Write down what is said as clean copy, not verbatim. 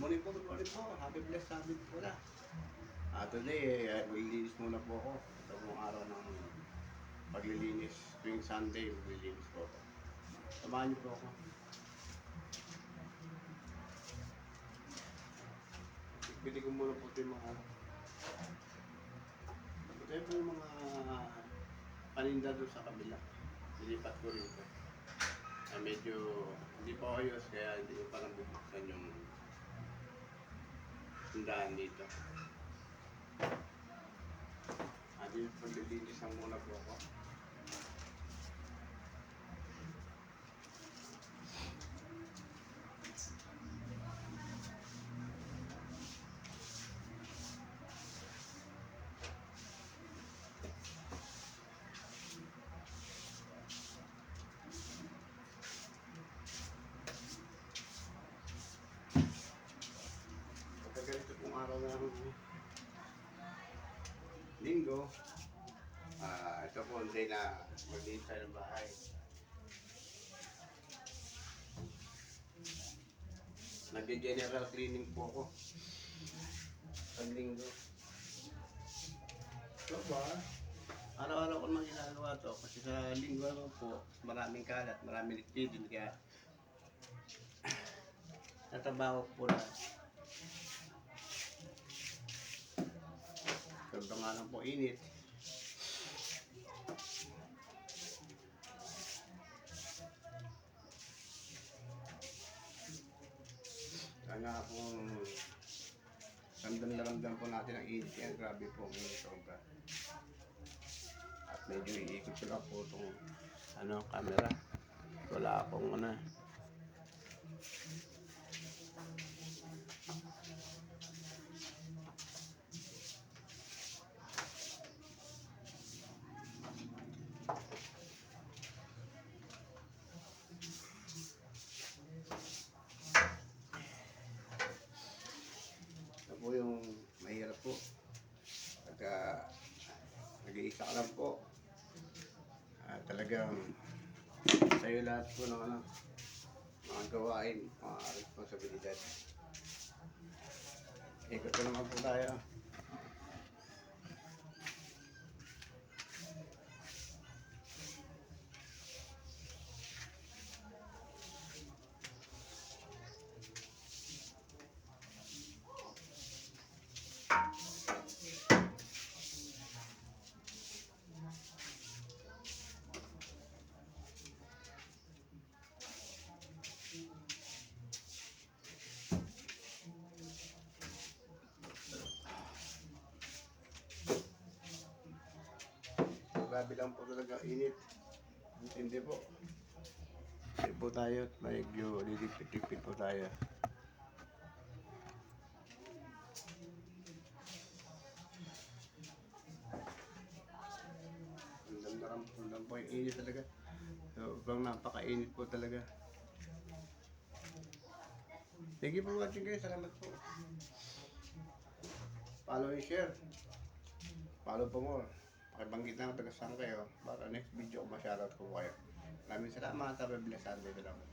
morning po, good morning po. Happy blessed Sabbath po na. Today, maglilinis muna po ako. Ito pong araw ng paglilinis. Tuwing Sunday, maglilinis po ako. Samahan niyo po ako. Pili ko muna po ito yung mga paninda doon sa kabila. Nilipat ko rito. Medyo hindi pa ayos kaya hindi ko pa nabubuksan yung tindahan dito. Dito paglilinis ang muna po ako. Ganito pong araw ng linggo, ito po hindi na maglinis tayo ng bahay. Nag-general cleaning po ako pag linggo. So ba? Araw-araw ko naman ginagawa to kasi sa linggo naman po maraming kalat, maraming liquidin kaya natabaho po na. Sobrang nga lang po init. Sana kung ramdam po natin ang init yan, grabe po ang sobra. At medyo iikot ko lang po itong camera. Wala akong po yung mahirap po pagka nag-iisa ka lang po, talagang sa'yo lahat po ng mga gawain, mga responsibilidad. Ikot ko naman po tayo. Grabe lang po talaga init. Hindi po. Hindi po tayo at medyo lilipit-lipit po tayo. Ang po yung init talaga. Sobrang napaka-init po talaga. Thank you for watching guys. Salamat po. Follow and share. Follow po more. Pakibanggit na taga saan kayo para next video ko ma-shoutout ko kayo. Maraming salamat. Happy blessed Sunday. Salamat.